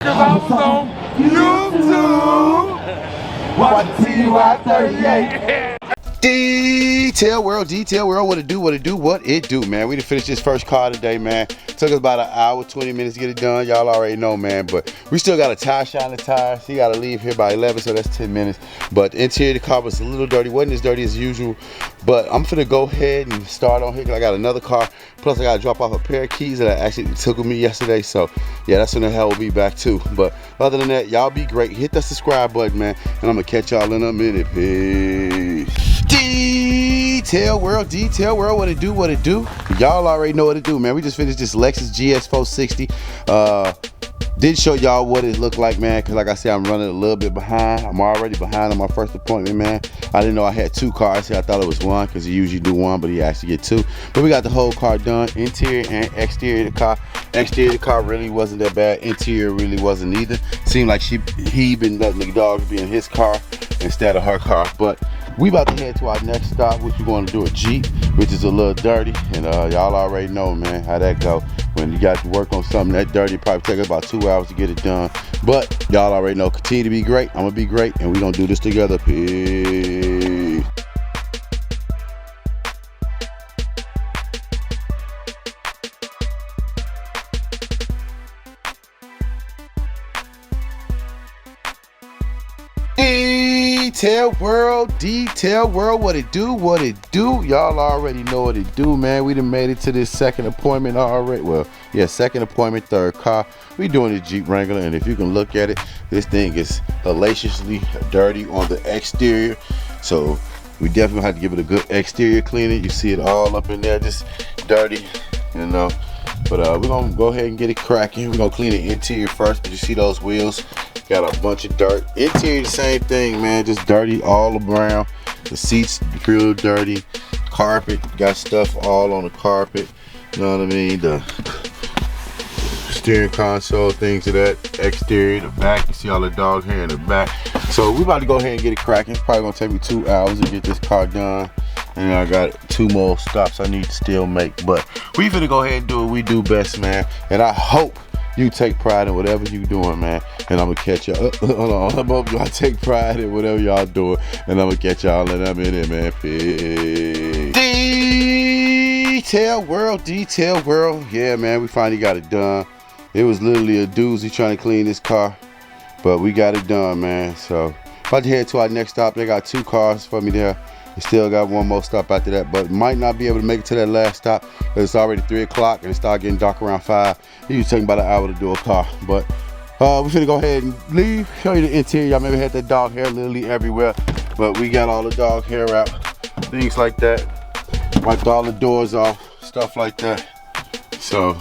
Cause I was on YouTube. Watch TY38. Detail world, what it do, what it do, man. We done finished this first car today, man. Took us about an hour, 20 minutes to get it done. Y'all already know, man, but we still got a tire shine the tires. He gotta leave here by 11, so that's 10 minutes. But the interior of the car was a little dirty, wasn't as dirty as usual. But I'm finna go ahead and start on here, cause I got another car. Plus I gotta drop off a pair of keys that I actually took with me yesterday. So yeah, that's when the hell will be back too. But other than that, y'all be great. Hit that subscribe button, man. And I'm gonna catch y'all in a minute. Peace. Detail world, what it do, y'all already know what it do, man. We just finished this Lexus GS 460. Did show y'all what it looked like, man, because like I said, I'm running a little bit behind. I'm already behind on my first appointment, man. I didn't know I had two cars here. I thought it was one, because he usually do one, but he actually get two. But we got the whole car done, interior and exterior of the car. Exterior of the car really wasn't that bad. Interior really wasn't either. Seemed like he been letting the dogs be in his car instead of her car. But we about to head to our next stop, which we're going to do a Jeep, which is a little dirty, and y'all already know, man, how that go. When you got to work on something that dirty, probably take about 2 hours to get it done. But y'all already know, continue to be great. I'm gonna be great, and we're gonna do this together. Peace. Detail world, what it do, y'all already know what it do, man. We done made it to this second appointment already. Well, yeah, second appointment, third car. We doing the Jeep Wrangler, and if you can look at it, this thing is hellaciously dirty on the exterior. So we definitely have to give it a good exterior cleaning. You see it all up in there, just dirty, you know. But we're gonna go ahead and get it cracking. We're gonna clean the interior first, but you see those wheels got a bunch of dirt. Interior the same thing, man, just dirty all around. The seats real dirty. Carpet got stuff all on the carpet, you know what I mean. The steering console, things of that. Exterior, the back, you see all the dog hair in the back. So we about to go ahead and get it cracking. It's probably gonna take me 2 hours to get this car done, and I got 2 more stops I need to still make. But we finna go ahead and do what we do best, man. And I hope you take pride in whatever you doing, man. And I'm gonna catch y'all. Hold on, I hope y'all take pride in whatever y'all doing, and I'm gonna catch y'all in a minute, man. Peace. Detail world. Yeah, man, we finally got it done. It was literally a doozy trying to clean this car, but we got it done, man. So about to head to our next stop. They got 2 cars for me there. We still got 1 more stop after that, but might not be able to make it to that last stop. It's already 3 o'clock and it started getting dark around 5. It usually take about an hour to do a car, but we're gonna go ahead and leave. Show you the interior. Y'all maybe had that dog hair literally everywhere, but we got all the dog hair out, things like that. Wiped all the doors off, stuff like that. So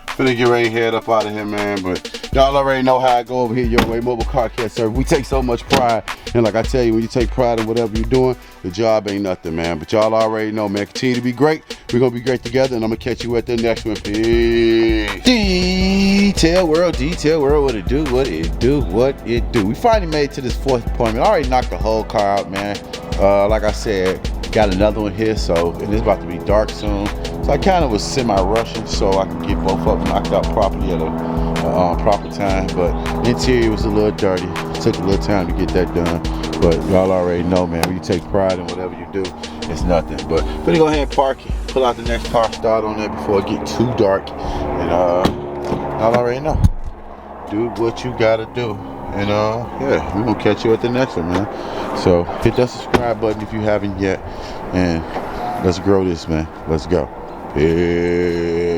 finna get ready to head up out of here, man. But y'all already know how I go over here, Your Way Mobile Car Care Service. We take so much pride, and like I tell you, when you take pride in whatever you're doing, the job ain't nothing, man. But y'all already know, man. Continue to be great. We're gonna be great together, and I'm gonna catch you at the next one. Peace. Detail world, what it do. We finally made it to this 4th appointment. I already knocked the whole car out, man. Like I said, got another one here, so, and it's about to be dark soon. So I kind of was semi-rushing so I could get both of them knocked out properly at a proper time. But interior was a little dirty. Took a little time to get that done. But y'all already know, man, when you take pride in whatever you do, it's nothing. But we're gonna go ahead and park it, pull out the next car, start on there before it get too dark. And y'all already know. Do what you gotta do. And yeah, we're gonna catch you at the next one, man. So hit that subscribe button if you haven't yet, and let's grow this, man. Let's go. Peace.